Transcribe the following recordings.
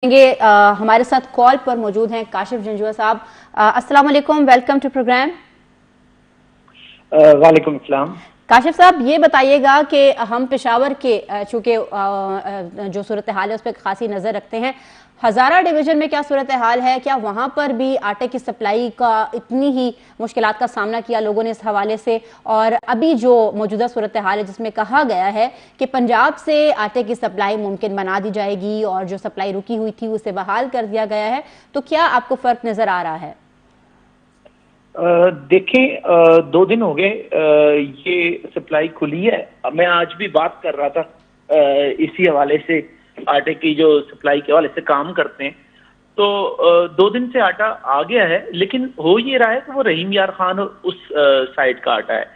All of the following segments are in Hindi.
हमारे साथ कॉल पर मौजूद हैं काशिफ जंजुआ साहब। अस्सलाम वालेकुम, वेलकम टू प्रोग्राम। वालेकुम अस्सलाम। काशिफ साहब, ये बताइएगा कि हम पेशावर के चूंकि जो सूरत हाल है उस पर खासी नज़र रखते हैं। हज़ारा डिवीज़न में क्या सूरत हाल है? क्या वहाँ पर भी आटे की सप्लाई का इतनी ही मुश्किलात का सामना किया लोगों ने इस हवाले से? और अभी जो मौजूदा सूरत हाल है जिसमें कहा गया है कि पंजाब से आटे की सप्लाई मुमकिन बना दी जाएगी और जो सप्लाई रुकी हुई थी उसे बहाल कर दिया गया है, तो क्या आपको फ़र्क नज़र आ रहा है? देखें, 2 दिन हो गए ये सप्लाई खुली है। मैं आज भी बात कर रहा था इसी हवाले से, आटे की जो सप्लाई के हवाले से काम करते हैं। तो 2 दिन से आटा आ गया है, लेकिन हो ये रहा है कि वो रहीम यार खान उस साइड का आटा है।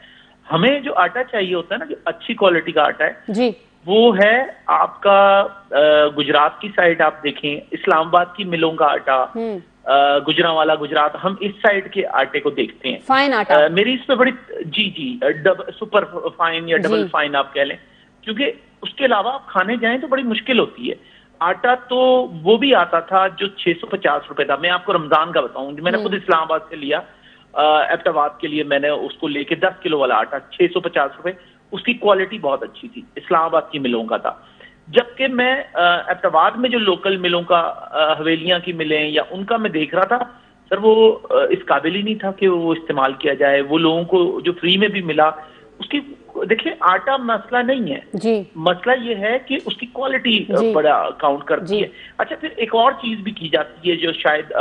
हमें जो आटा चाहिए होता है ना, जो अच्छी क्वालिटी का आटा है जी, वो है आपका गुजरात की साइड। आप देखें इस्लामाबाद की मिलों का आटा, गुजरांवाला गुजरात, हम इस साइड के आटे को देखते हैं। फाइन आटा मेरी इस पे बड़ी सुपर फाइन या डबल फाइन आप कह लें, क्योंकि उसके अलावा आप खाने जाएं तो बड़ी मुश्किल होती है। आटा तो वो भी आता था जो 650 रुपए था। मैं आपको रमजान का बताऊं, मैंने खुद इस्लामाबाद से लिया, एबटाबाद के लिए मैंने उसको लेके 10 किलो वाला आटा 650 रुपए। उसकी क्वालिटी बहुत अच्छी थी, इस्लामाबाद की मिलों का था। जबकि मैं एबटाबाद में जो लोकल मिलों का, हवेलियां की मिलें या उनका मैं देख रहा था, सर वो इस काबिल ही नहीं था कि वो इस्तेमाल किया जाए। वो लोगों को जो फ्री में भी मिला उसकी, देखिए आटा मसला नहीं है जी, मसला ये है कि उसकी क्वालिटी बड़ा काउंट करती है। अच्छा, फिर एक और चीज भी की जाती है जो शायद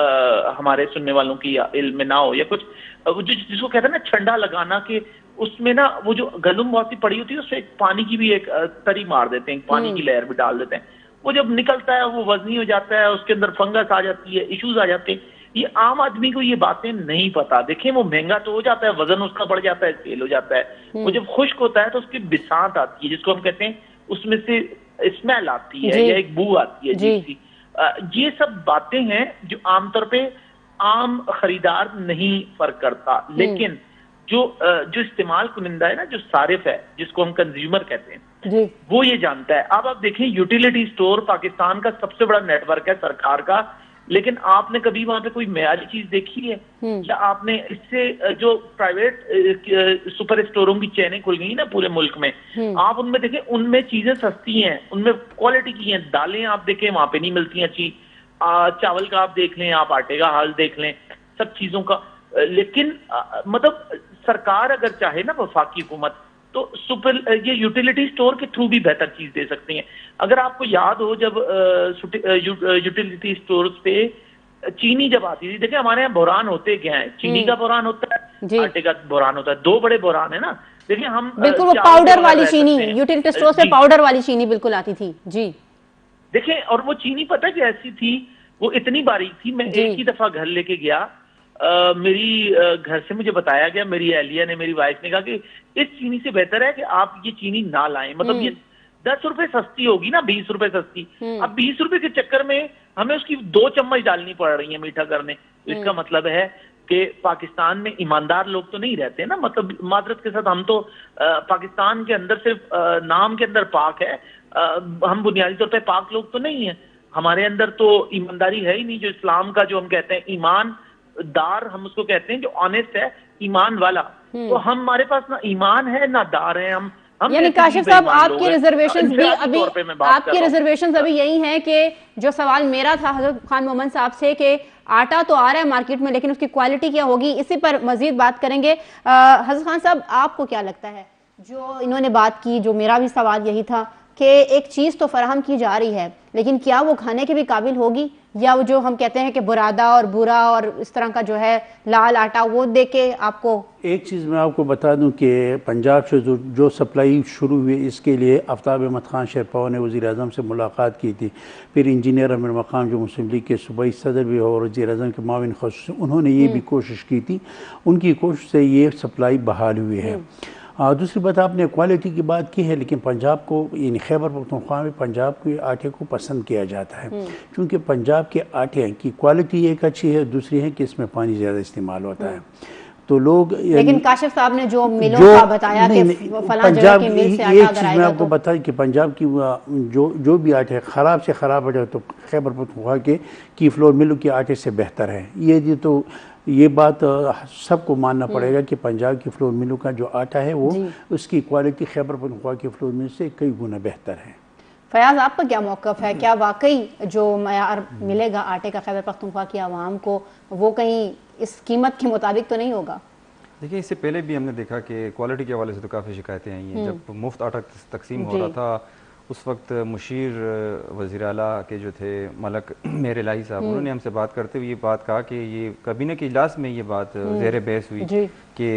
हमारे सुनने वालों की इल्म में ना हो या कुछ, जिसको कहते हैं ना छंडा लगाना, कि उसमें ना वो जो गंदम बहुत सी पड़ी होती है उससे पानी की भी एक तरी मार देते हैं, पानी की लहर भी डाल देते हैं। वो जब निकलता है वो वजनी हो जाता है, उसके अंदर फंगस आ जाती है, इश्यूज आ जाते हैं। ये आम आदमी को ये बातें नहीं पता। देखिए वो महंगा तो हो जाता है, वजन उसका बढ़ जाता है, सेल हो जाता है। वो जब खुश्क होता है तो उसकी बिसात आती है, जिसको हम कहते हैं, उसमें से स्मेल आती है या एक बू आती है जी। ये सब बातें हैं जो आमतौर पे आम खरीदार नहीं फर्क करता, लेकिन जो इस्तेमाल कुनिंदा है ना, जो सारिफ है, जिसको हम कंज्यूमर कहते हैं, वो ये जानता है। अब आप देखें, यूटिलिटी स्टोर पाकिस्तान का सबसे बड़ा नेटवर्क है सरकार का, लेकिन आपने कभी वहां पे कोई मेयारी चीज देखी है? या आपने इससे जो प्राइवेट सुपर स्टोरों की चेनें खुल गई ना पूरे मुल्क में, आप उनमें देखें, उनमें चीजें सस्ती हैं, उनमें क्वालिटी की हैं। दालें आप देखें वहां पे नहीं मिलती अच्छी, चावल का आप देख लें, आप आटे का हाल देख लें, सब चीजों का। लेकिन मतलब सरकार अगर चाहे ना, वफाकी हुकूमत, तो ये यूटिलिटी स्टोर के थ्रू भी बेहतर चीज दे सकती हैं। अगर आपको याद हो, जब यूटिलिटी स्टोर्स पे चीनी जब आती थी, देखिए हमारे यहाँ बुरान होते क्या है, चीनी का बुरान होता है, आटे का बुरान होता है, 2 बड़े बुरान है ना। देखिए हम बिल्कुल वो पाउडर वाली चीनी, यूटिलिटी स्टोर पे पाउडर वाली चीनी बिल्कुल आती थी जी। देखिए, और वो चीनी पता कैसी थी, वो इतनी बारीक थी। मैं एक ही दफा घर लेके गया, मेरी घर से मुझे बताया गया, मेरी एहलिया ने, मेरी वाइफ ने कहा कि इस चीनी से बेहतर है कि आप ये चीनी ना लाएं। मतलब ये 10 रुपए सस्ती होगी ना, 20 रुपए सस्ती। अब 20 रुपए के चक्कर में हमें उसकी 2 चम्मच डालनी पड़ रही है मीठा करने। इसका मतलब है कि पाकिस्तान में ईमानदार लोग तो नहीं रहते ना। मतलब मादरत के साथ, हम तो पाकिस्तान के अंदर सिर्फ नाम के अंदर पाक है, हम बुनियादी तौर पर पाक लोग तो नहीं है। हमारे अंदर तो ईमानदारी है ही नहीं, जो इस्लाम का जो हम कहते हैं ईमान दार, हम उसको कहते हैं, जो ऑनेस्ट है, ईमान वाला। तो हमारे पास ना ईमान है ना दार है। हम यानी काशिफ साहब, आपकी रिजर्वेशंस भी अभी, आपकी रिजर्वेशंस अभी यही हैं कि जो सवाल मेरा था हजरत खान मोहम्मद साहब से कि आटा तो आ रहा है मार्केट में, लेकिन उसकी क्वालिटी क्या होगी, इसी पर मजीद बात करेंगे। हजरत खान साहब, आपको क्या लगता है, जो इन्होंने बात की, जो मेरा भी सवाल यही था कि एक चीज़ तो फराहम की जा रही है, लेकिन क्या वो खाने के भी काबिल होगी, या वो जो हम कहते हैं कि बुरादा और बुरा और इस तरह का जो है लाल आटा, वो दे के आपको। एक चीज़ मैं आपको बता दूं कि पंजाब से जो सप्लाई शुरू हुई, इसके लिए आफ्ताब अहमद खान शेरपाव ने वज़ीर-ए-आज़म से मुलाकात की थी। फिर इंजीनियर अमीर मकाम जो मुस्लिम लीग के सूबाई सदर भी और वज़ीर-ए-आज़म के माविन ख़ुसूसी, उन्होंने ये भी कोशिश की थी। उनकी कोशिश से ये सप्लाई बहाल हुई है। दूसरी बात, आपने क्वालिटी की बात की है, लेकिन पंजाब को, यानी खैबर पख्तूनख्वा में पंजाब के आटे को पसंद किया जाता है, क्योंकि पंजाब के आटे की क्वालिटी एक अच्छी है, दूसरी है कि इसमें पानी ज़्यादा इस्तेमाल होता है। तो लोग, लेकिन काशिफ साहब ने जो मिलों का बताया कि फलां जगह की मिल से आटा अगर आएगा, मैं आपको बताया कि पंजाब की जो भी आटा है ख़राब से ख़राब आटा तो खैबर पख्तूनख्वा की फ्लोर मिलों के आटे से बेहतर है। ये बात सबको मानना पड़ेगा कि पंजाब की फ्लोर मिलों का जो आटा है वो उसकी क्वालिटी खैबर पख्तूनख्वा की फ्लोर मिल से कई गुना बेहतर है। फयाज, आपका क्या मौक़िफ़ है? क्या वाकई जो मयार मिलेगा आटे का खैबर पख्तूनख्वा की आवाम को वो कहीं इस कीमत के मुताबिक तो नहीं होगा? देखिए, इससे पहले भी हमने देखा कि क्वालिटी के हवाले से तो काफ़ी शिकायतें आई हैं। जब मुफ्त आटा तकसीम हो रहा था उस वक्त मुशीर वज़ीर आला के जो थे मलक मेर इलाही साहब, उन्होंने हमसे बात करते हुए ये बात कहा कि ये कैबिनेट के इजलास में ये बात ज़ेर बहस हुई कि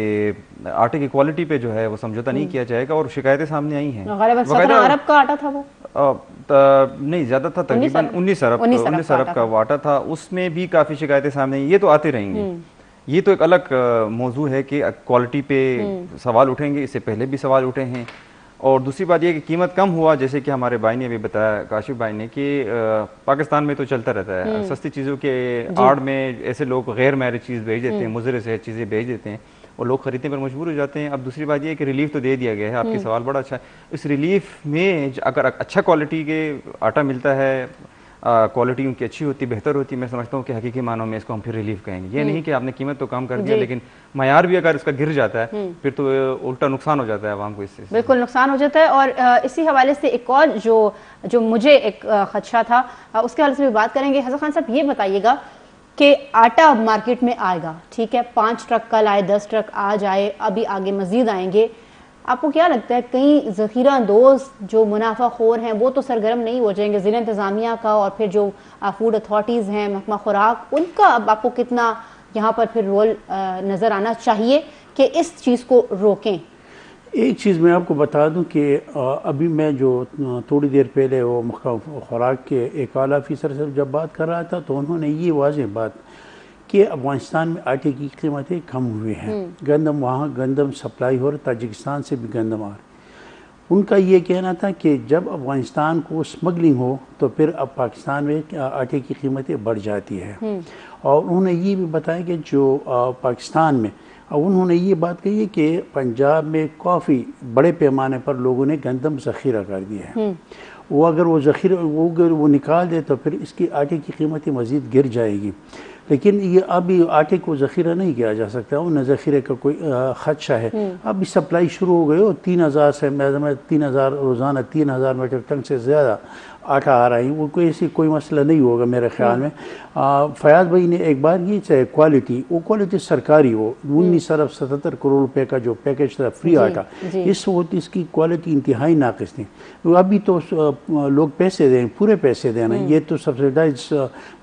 आटे की क्वालिटी पे जो है वो समझौता नहीं किया जाएगा और शिकायतें सामने आई हैं। 17 अरब का आटा था वो, नहीं ज़्यादा था, तकरीबन 19 अरब का वो आटा था। उसमें भी काफ़ी शिकायतें सामने आई। ये तो आते रहेंगे, ये तो एक अलग मौजू है कि क्वालिटी पे सवाल उठेंगे, इससे पहले भी सवाल उठे हैं। और दूसरी बात यह कि कीमत कम हुआ, जैसे कि हमारे भाई ने अभी बताया, काशिफ भाई ने, कि पाकिस्तान में तो चलता रहता है, सस्ती चीज़ों के आड़ में ऐसे लोग गैर मैरिज चीज़ भेज देते हैं, मुज़र से चीज़ें भेज देते हैं और लोग खरीदने पर मजबूर हो जाते हैं। अब दूसरी बात यह है कि रिलीफ तो दे दिया गया है, आपके सवाल बड़ा अच्छा है। इस रिलीफ में अगर अच्छा क्वालिटी के आटा मिलता है, क्वालिटी उनकी अच्छी होती, बेहतर होती, मैं समझता हूँ कि हकीकी मानों में इसको हम फिर रिलीफ कहेंगे। ये नहीं कि आपने कीमत तो कम कर दिया लेकिन मयार भी अगर इसका गिर जाता है फिर तो उल्टा नुकसान हो जाता है आवाम को, इससे बिल्कुल नुकसान हो जाता है। और इसी हवाले से एक और जो मुझे एक खदशा था उसके हवाले से भी बात करेंगे। हसन खान साहब, ये बताइएगा कि आटा मार्केट में आएगा, ठीक है, 5 ट्रक कल आए, 10 ट्रक आज आए, अभी आगे मजीद आएंगे, आपको क्या लगता है कहीं ज़ख़ीरा अंदोज़ जो मुनाफाखोर हैं वो तो सरगर्म नहीं हो जाएंगे? ज़िला इंतज़ामिया का और फिर जो फूड अथॉरिटीज़ हैं, महकमा खुराक, उनका अब आपको कितना यहाँ पर फिर रोल नज़र आना चाहिए कि इस चीज़ को रोकें? एक चीज़ मैं आपको बता दूं कि अभी मैं जो थोड़ी देर पहले वो महकमा खुराक के एक आला अफसर से जब बात कर रहा था तो उन्होंने ये वाज़ेह बात कि अफगानिस्तान में आटे की कीमतें कम हुई हैं। गंदम, वहाँ गंदम सप्लाई हो रहा, ताजिकिस्तान से भी गंदम आ रही। उनका ये कहना था कि जब अफगानिस्तान को स्मगलिंग हो तो फिर अब पाकिस्तान में आटे की कीमतें बढ़ जाती है। और उन्होंने ये भी बताया कि जो पाकिस्तान में, उन्होंने ये बात कही है कि पंजाब में काफ़ी बड़े पैमाने पर लोगों ने गंदम ज़ख़ीरा कर दिया है। वो अगर वो ज़ख़ीरा अगर वो निकाल दे तो फिर इसकी आटे की कीमतें मज़ीद गिर जाएगी। लेकिन ये अभी आटे को ज़ख़ीरा नहीं किया जा सकता, उन ज़ख़ीरे का कोई ख़दशा है। अभी सप्लाई शुरू हो गई और 3000 से 3000 रोज़ाना 3000 मीट्रिक टन से ज़्यादा आटा आ रहा है। वो कोई ऐसी कोई मसला नहीं होगा मेरे ख्याल में। फयाज भाई ने एक बार ये चाहे क्वालिटी, वो क्वालिटी सरकारी हो, 19 अरब 77 करोड़ रुपए का जो पैकेज था फ्री आटा, इस वक्त इसकी क्वालिटी इंतहाई नाक़िस थी। अभी तो लोग पैसे दें, पूरे पैसे देना, ये तो सब्सिडाइज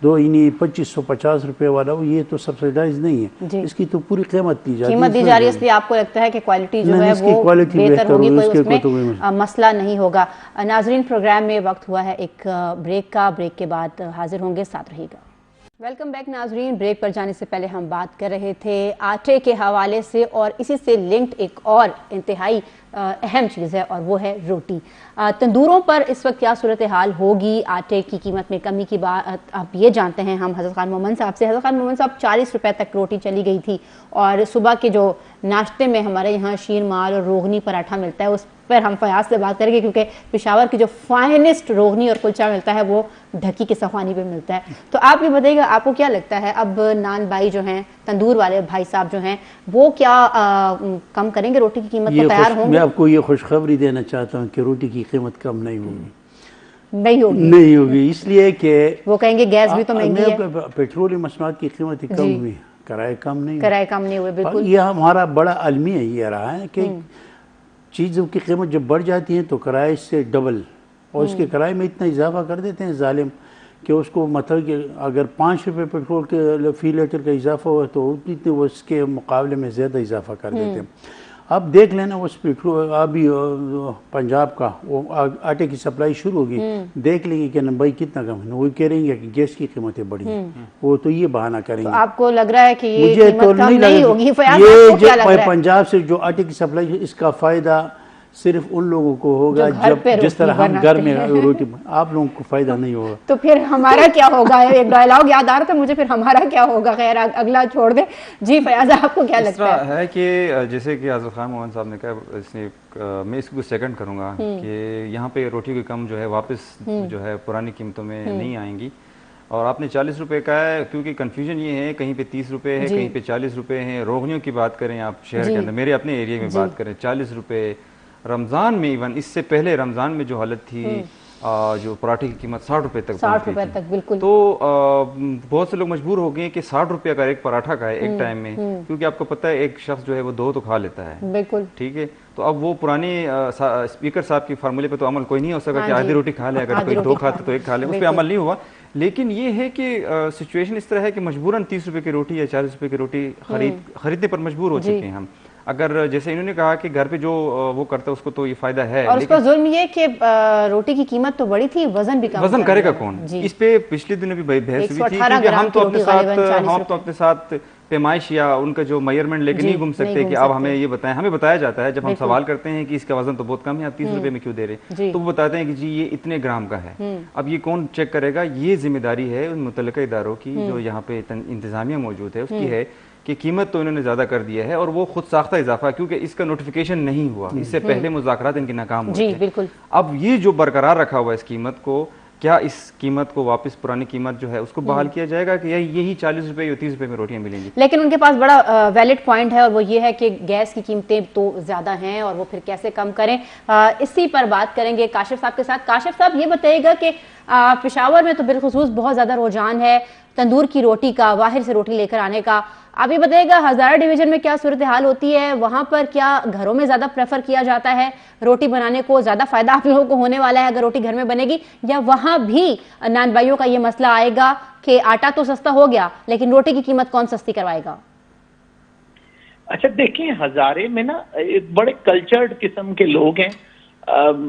2550 रुपये वाला, ये तो सब्सिडाइज नहीं है, इसकी तो पूरी कीमत दी जा रही है। इसलिए आपको लगता है कि क्वालिटी जो है वो बेहतर होगी, कोई उसमें मसला नहीं होगा। नाज़रीन, प्रोग्राम में वक्त हुआ है एक ब्रेक का, ब्रेक के बाद हाजिर होंगे, साथ रहिएगा। वेलकम बैक नाजरीन। ब्रेक पर जाने से पहले हम बात कर रहे थे आटे के हवाले से और इसी से लिंक्ड एक और इंतहाई अहम चीज़ है और वो है रोटी। तंदूरों पर इस वक्त क्या सूरत हाल होगी आटे की कीमत में कमी की बात आप ये जानते हैं हम हज़रत खान मोमन साहब से। हज़रत खान मोमन साहब, 40 रुपए तक रोटी चली गई थी और सुबह के जो नाश्ते में हमारे यहाँ शीर माल और रोगनी पराठा मिलता है उस पर हम फयाज से बात करेंगे, क्योंकि पेशावर की जो फाइनेस्ट रोगनी और कुलचा मिलता है वो ढकी की सफानी पे मिलता है। तो आप ये बताइएगा, आपको क्या लगता है अब नान भाई जो हैं, तंदूर वाले भाई साहब जो हैं, वो क्या कम करेंगे रोटी की कीमत पर तैयार होंगे? मैं आपको ये खुशखबरी देना चाहता हूँ कि रोटी की कीमत कम नहीं होगी। नहीं होगी इसलिए कि वो कहेंगे गैस भी तो महंगी है, पेट्रोलियम मसनूआत की कीमत कम हुई, किराए कम नहीं हुए। बिल्कुल, ये हमारा बड़ा अलमिया ये रहा है कि चीज़ों की कीमत जब बढ़ जाती है तो किराए से डबल, और इसके किराए में इतना इजाफा कर देते हैं जालिम कि उसको मतलब कि अगर 5 रुपये पेट्रोल के फी लीटर का इजाफा हुआ तो उतने वो इसके मुकाबले में ज़्यादा इजाफा कर देते हैं। अब देख लेना उस पेट्रोल, अभी पंजाब का वो आटे की सप्लाई शुरू होगी, देख लेंगे कि भाई कितना कम है, वो कह रहे हैं कि गैस की कीमतें बढ़ी हैं, वो तो ये बहाना करेंगे। तो आपको लग रहा है कि ये मुझे तो नहीं होगी? ये पंजाब से जो आटे की सप्लाई इसका फ़ायदा सिर्फ उन लोगों को होगा जब जिस तरह हम घर में रोटी, आप लोगों को फायदा नहीं होगा। तो फिर हमारा क्या होगा? एक डायलॉग याद आ रहा था मुझे, फिर हमारा क्या होगा? खैर अगला छोड़ दे जी। फयाज आपको क्या लगता है कि जैसे कि आज़म खान मोहम्मद साहब ने कहा, इसने मैं इसको सेकंड करूंगा कि यहाँ पे रोटी की कम जो है वापस जो है पुरानी कीमतों में नहीं आएंगी। और आपने 40 रुपए का है, क्योंकि कंफ्यूजन ये है कहीं पे 30 रुपए है, कहीं पे 40 रुपए है। रोगनियों की बात करें आप शहर के अंदर, मेरे अपने एरिया में बात करें 40 रुपए। रमज़ान में, इवन इससे पहले रमज़ान में जो हालत थी, जो पराठे की कीमत 60 रुपए तक, 60 रुपए तक, बिल्कुल। तो बहुत से लोग मजबूर हो गए कि 60 रुपए का एक पराठा का है एक टाइम में, क्योंकि आपको पता है एक शख्स जो है वो 2 तो खा लेता है, बिल्कुल, ठीक है। तो अब वो पुरानी स्पीकर साहब की फार्मूले पे तो अमल कोई नहीं हो सका कि आधी रोटी खा ले, अगर कोई 2 खाता तो 1 खा ले, उस पर अमल नहीं हुआ। लेकिन ये है कि सिचुएशन इस तरह है कि मजबूरन 30 रुपए की रोटी या 40 रुपए की रोटी खरीदने पर मजबूर हो चुके हैं हम। अगर जैसे इन्होंने कहा कि घर पे जो वो करता है उसको तो ये फायदा है, और उसका जुल्म ये कि रोटी की कीमत तो बड़ी थी, वजन भी कम, वजन करेगा कौन? इस पे पिछले दिनों भी बहस हुई थी, क्योंकि हम तो अपने साथ पैमाइश या उनका जो मेजरमेंट लेके नहीं घूम सकते कि अब हमें ये बताएं। हमें बताया जाता है जब हम सवाल करते हैं कि इसका वजन तो बहुत कम है, आप 30 रुपए में क्यों दे रहे, तो वो बताते हैं कि जी ये इतने ग्राम का है। अब ये कौन चेक करेगा? ये जिम्मेदारी है उन मुतल्लिका इदारों की, जो यहाँ पे इंतजामिया मौजूद है उसकी है कि कीमत तो इन्होंने ज्यादा कर दिया है, और वो खुद साख्ता इजाफा, क्योंकि इसका नोटिफिकेशन नहीं हुआ, इससे पहले मुज़ाकरात इनके नाकाम हुए थे। बिल्कुल। अब ये जो बरकरार रखा हुआ है इस कीमत को, क्या इस कीमत को वापस पुरानी कीमत जो है उसको बहाल किया जाएगा कि यही 40 रुपए या 30 रुपए में रोटियां मिलेंगी? लेकिन उनके पास बड़ा वैलिड पॉइंट है, और वो ये है कि गैस की कीमतें तो ज्यादा हैं और वो फिर कैसे कम करें। इसी पर बात करेंगे काशिफ साहब के साथ। काशिफ साहब ये बताइएगा कि पेशावर में तो बिलखुसूस बहुत ज्यादा रुझान है तंदूर की रोटी का, बाहर से रोटी लेकर आने का। आप ये बताइएगा हज़ारा डिवीजन में क्या सूरत हाल होती है? वहां पर क्या घरों में ज्यादा प्रेफर किया जाता है रोटी बनाने को? ज्यादा फायदा आप लोगों को होने वाला है अगर रोटी घर में बनेगी, या वहां भी नान भाइयों का ये मसला आएगा कि आटा तो सस्ता हो गया लेकिन रोटी की कीमत कौन सस्ती करवाएगा? अच्छा देखिए, हजारे में ना एक बड़े कल्चर्ड किस्म के लोग हैं,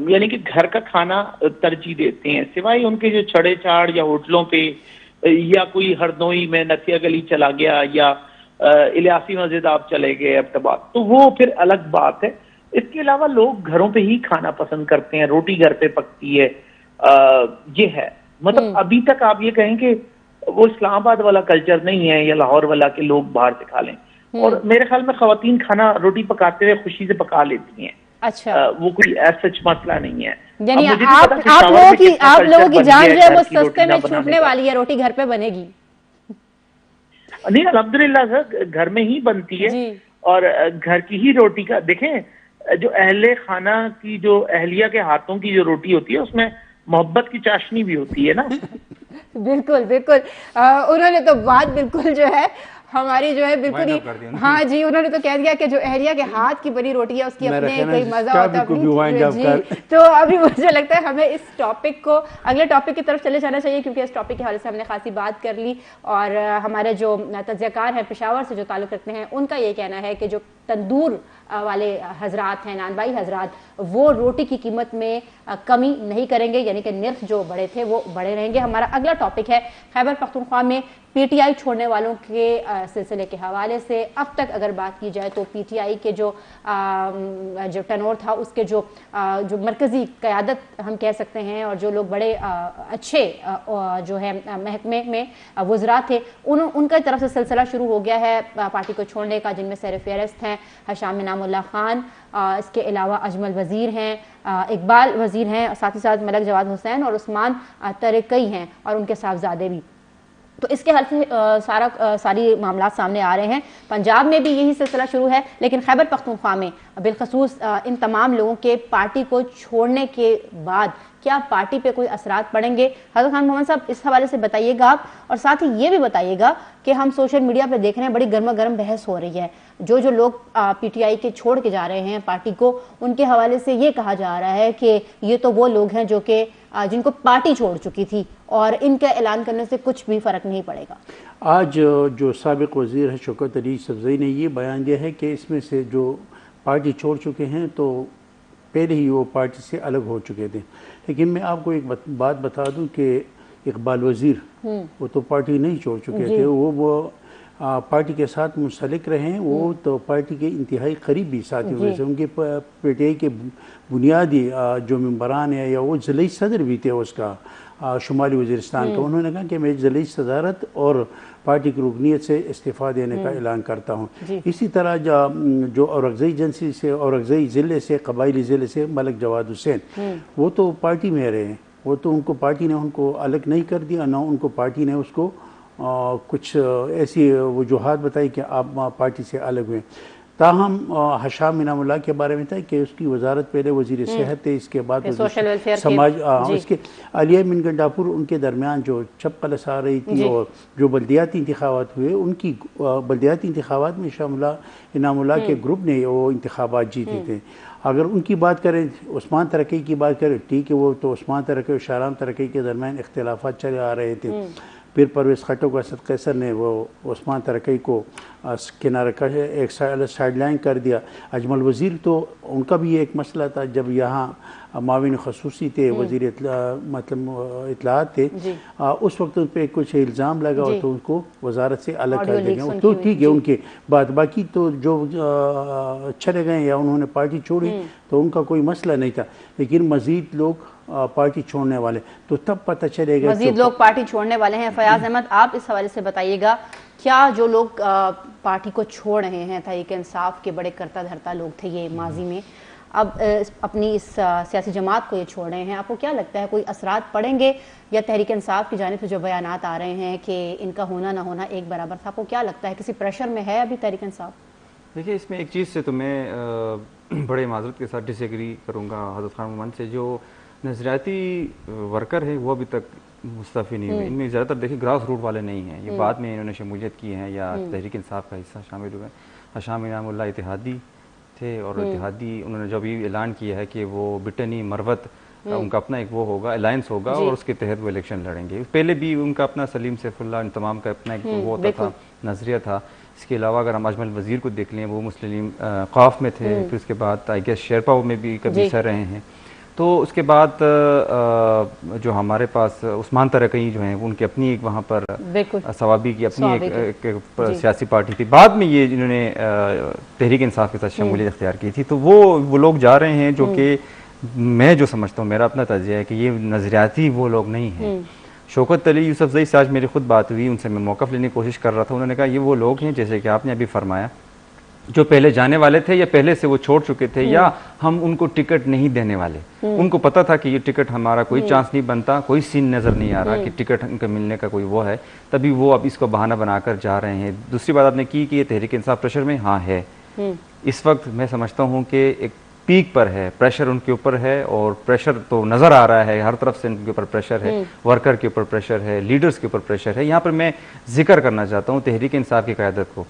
यानी कि घर का खाना तरजीह देते हैं, सिवाय उनके जो छड़े छाड़ या होटलों पे, या कोई हरदोई में नथिया गली चला गया, या इलियासी मस्जिद आप चले गए अब्तबाद, तो वो फिर अलग बात है। इसके अलावा लोग घरों पे ही खाना पसंद करते हैं, रोटी घर पे पकती है। ये है, मतलब अभी तक आप ये कहें कि वो इस्लामाबाद वाला कल्चर नहीं है या लाहौर वाला कि लोग बाहर से खा लें। और मेरे ख्याल में खवातीन खाना रोटी पकाते हुए खुशी से पका लेती हैं। अच्छा, वो कोई ऐसा मसला नहीं है। यानी आप लोगों की जान जो है वो सस्ते में छूटने वाली है, रोटी घर पे बनेगी? नहीं, अल्हम्दुलिल्लाह सर, घर में ही बनती है, और घर की ही रोटी का देखें, जो अहले खाना की, जो अहलिया के हाथों की जो रोटी होती है उसमें मोहब्बत की चाशनी भी होती है ना। बिल्कुल बिल्कुल, उन्होंने तो बात बिल्कुल जो है हमारी जो है बिल्कुल ही, हाँ जी, उन्होंने तो कह दिया कि जो अहलिया के हाथ की बनी रोटी है उसकी अपने कोई मजा होता है। तो अभी मुझे लगता है हमें इस टॉपिक को अगले टॉपिक की तरफ चले जाना चाहिए, क्योंकि इस टॉपिक के हवाले से हमने खासी बात कर ली, और हमारे जो तज्ज़ियाकार हैं पेशावर से जो ताल्लुक़ रखते हैं उनका ये कहना है कि जो तंदूर वाले हजरात हैं, नान भाई हजरात, वो रोटी की कीमत में कमी नहीं करेंगे, यानी कि निर्ख जो बड़े थे वो बड़े रहेंगे। हमारा अगला टॉपिक है खैबर पख्तूनख्वा में पीटीआई छोड़ने वालों के सिलसिले के हवाले से। अब तक अगर बात की जाए तो पीटीआई के जो टनोर था, उसके जो मरकज़ी क़यादत हम कह सकते हैं, और जो लोग बड़े अच्छे जो है महकमे में वज़रा थे, उनका तरफ से सिलसिला शुरू हो गया है पार्टी को छोड़ने का, जिनमें सर फ़हरिस्त हैं हशाम इनामुल्लाह खान, इसके अलावा अजमल वज़ीर हैं, इकबाल वज़ीर हैं, साथ ही साथ मलक जवाद हुसैन और उस्मान तरीक़ई हैं, और उनके साहबजादे भी। तो इसके हल से सारी मामला सामने आ रहे हैं। पंजाब में भी यही सिलसिला शुरू है, लेकिन खैबर पख्तूनख्वा में बिलखसूस इन तमाम लोगों के पार्टी को छोड़ने के बाद क्या पार्टी पे कोई असरात पड़ेंगे? हज़रत खान मोहम्मद साहब, इस हवाले से बताइएगा आप, और साथ ही ये भी बताइएगा कि हम सोशल मीडिया पे देख रहे हैं बड़ी गर्मा गर्म बहस हो रही है, जो लोग पीटीआई के छोड़ के जा रहे हैं पार्टी को, उनके हवाले से ये कहा जा रहा है कि ये तो वो लोग हैं जो कि जिनको पार्टी छोड़ चुकी थी, और इनका ऐलान करने से कुछ भी फ़र्क नहीं पड़ेगा। आज जो साबिक़ वज़ीर है शौकत अली सब्ज़ई ने ये बयान दिया है कि इसमें से जो पार्टी छोड़ चुके हैं तो पहले ही वो पार्टी से अलग हो चुके थे। लेकिन मैं आपको एक बात बता दूं कि इकबाल वज़ीर वो तो पार्टी नहीं छोड़ चुके थे, वो पार्टी के साथ मुंसलिक रहे, वो तो पार्टी के इंतहाई करीबी साथी हुए थे। उनके पीटीआई के बुनियादी जो मेंबरान है या वो ज़िले सदर भी थे उसका शुमाली वज़ीरिस्तान का, उन्होंने कहा कि मैं ज़िले सदारत और पार्टी की रुकनीत से इस्तीफ़ा देने का ऐलान करता हूँ। इसी तरह जो औरंगज़ई एजेंसी से, औरंगज़ई ज़िले से, कबायली ज़िले से मलिक जवाद हुसैन, वो तो पार्टी में रहे हैं, वो तो उनको पार्टी ने उनको अलग नहीं कर दिया, ना उनको पार्टी ने उसको कुछ ऐसी वजूहात बताई कि आप पार्टी से अलग हुए। ताहम हशाम इनामुल्लाह के बारे में था कि उसकी वजारत पहले वजीर सेहत थे, इसके बाद समाज इसके आलिया मिन गंडापुर उनके दरमियान जो चपकलस आ रही थी और जो बल्दियाती इंतखाबात हुए, उनकी बल्दियाती इंतखाबात में शाह इनामुल्लाह के ग्रुप ने वो इंतखाबात जीते थे। अगर उनकी बात करें, उस्मान तरक्की की बात करें, ठीक है, वो तो उस्मान तरक्की और शाहराम तरक्की के दरमियान इख्तिलाफात चले आ रहे थे। फिर परवेज़ खट्टो का असद कैसर ने वो उस्मान तरक्की को किनारे का एक साइड लाइन कर दिया। अजमल वज़ीर तो उनका भी एक मसला था, जब यहाँ माविन खसूसी थे, वज़ीर मतलब इत्तलाआत थे, उस वक्त उन पर कुछ इल्ज़ाम लगा और तो उनको वजारत से अलग कर दिया गया। तो ठीक है उनके बाद, बाकी तो जो चले गए या उन्होंने पार्टी छोड़ी तो उनका कोई मसला नहीं था, लेकिन मज़ीद लोग पार्टी छोड़ने वाले, तो तब पता चलेगा मज़ीद लोग पार्टी छोड़ने वाले हैं। फयाज अहमद, आप इस हवाले से बताइएगा, क्या जो लोग पार्टी को छोड़ रहे हैं, तहरीक इंसाफ के बड़े करता धरता लोग थे ये माजी में, अब अपनी इस सियासी जमात को ये छोड़ रहे हैं, आपको क्या लगता है कोई असरात पड़ेंगे या तहरीक इंसाफ की जानिब से जो बयानात आ रहे हैं कि इनका होना ना होना एक बराबर था, आपको क्या लगता है किसी प्रेशर में है अभी तहरीक इंसाफ? देखिए, इसमें एक चीज़ से तो मैं बड़े माजरत के साथ डिसएग्री करूँगा हज़रत खान मोहम्मद से। जो नज़रियाती वर्कर है वो अभी तक मुस्तफ़ी नहीं हुए। इनमें ज़्यादातर देखिए ग्रास रूट वाले नहीं हैं, ये बाद में इन्होंने शमूलियत की है या तहरीक इंसाफ का हिस्सा शामिल हुए। हशाम इनामुल्लाह इत्तेहादी थे और इत्तेहादी उन्होंने जब ये ऐलान किया है कि वो बिटनी मरवत उनका अपना एक वो होगा, अलायंस होगा और उसके तहत वो इलेक्शन लड़ेंगे। पहले भी उनका अपना सलीम सैफुल्लाह इन तमाम का अपना एक वो होता था, नज़रिया था। इसके अलावा अगर हम अजमल वज़ीर को देख लें, वो मुस्लिम क़ाफ में थे, फिर उसके बाद आई गेस शेरपा में भी कभी सर रहे हैं। तो उसके बाद जो हमारे पास उस्मान तरक्की जो हैं, उनकी अपनी एक वहाँ पर सवाबी की अपनी एक सियासी पार्टी थी। बाद में ये जिन्होंने तहरीक इंसाफ के साथ शमूलियत इख्तियार की थी, तो वो लोग जा रहे हैं जो कि मैं जो समझता हूँ, मेरा अपना तजिया है कि ये नज़रियाती वो लोग नहीं हैं। शौकत अली यूसुफज़ई से आज मेरी खुद बात हुई, उनसे मैं मौक़िफ़ लेने की कोशिश कर रहा था। उन्होंने कहा ये वो लोग हैं, जैसे कि आपने अभी फरमाया, जो पहले जाने वाले थे या पहले से वो छोड़ चुके थे, या हम उनको टिकट नहीं देने वाले। उनको पता था कि ये टिकट हमारा कोई चांस नहीं बनता, कोई सीन नज़र नहीं आ रहा कि टिकट उनका मिलने का कोई वो है, तभी वो अब इसको बहाना बनाकर जा रहे हैं। दूसरी बात आपने की कि ये तहरीक इंसाफ प्रेशर में हाँ है। इस वक्त मैं समझता हूँ कि एक पीक पर है, प्रेशर उनके ऊपर है और प्रेशर तो नज़र आ रहा है, हर तरफ से उनके ऊपर प्रेशर है, वर्कर के ऊपर प्रेशर है, लीडर्स के ऊपर प्रेशर है। यहाँ पर मैं जिक्र करना चाहता हूँ तहरीक इंसाफ की क़यादत को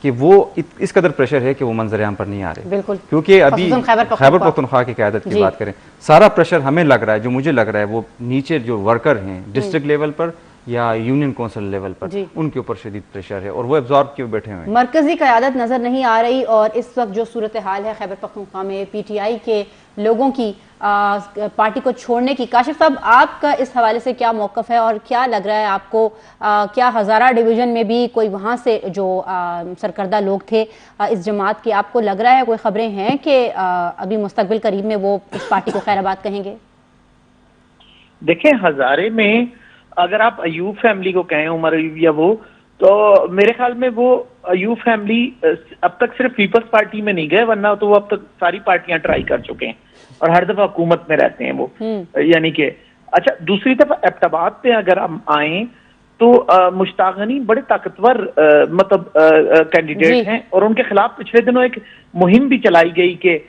कि वो इस कदर प्रेशर है कि वो मंजर-ए-आम पर नहीं आ रहे। बिल्कुल, क्योंकि अभी खैबर पख्तूनख्वा की क़यादत की बात करें, सारा प्रेशर हमें लग रहा है, जो मुझे लग रहा है वो नीचे जो वर्कर हैं डिस्ट्रिक्ट लेवल पर या यूनियन काउंसिल लेवल पर, उनके ऊपर शदीद प्रेशर है और वो एब्जॉर्ब किए बैठे हुए हैं। मरकजी क़यादत नजर नहीं आ रही और इस वक्त जो सूरत हाल है खैबर पख्तूनख्वा में पीटीआई के लोगों की पार्टी को छोड़ने की, काशिफ साहब आपका इस हवाले से क्या मौक़िफ़ है और क्या लग रहा है आपको, क्या हज़ारा डिवीज़न में भी कोई वहाँ से जो सरकर्दा लोग थे इस जमात के, आपको लग रहा है कोई ख़बरें हैं कि अभी मुस्तक़बिल करीब में वो इस पार्टी को खैराबाद कहेंगे? देखें, हज़ारे में अगर आप अयूब फैमिली को कहें, उमर अयूब या वो, तो मेरे ख्याल में वो अयूब फैमिली अब तक सिर्फ पीपल्स पार्टी में नहीं गए, वरना तो वो अब तक सारी पार्टियां ट्राई कर चुके हैं और हर दफा हुकूमत में रहते हैं वो। यानी कि अच्छा, दूसरी तरफ एबटाबाद पे अगर हम आए तो मुश्ताक गनी बड़े ताकतवर मतलब कैंडिडेट हैं और उनके खिलाफ पिछले दिनों एक मुहिम भी चलाई गई कि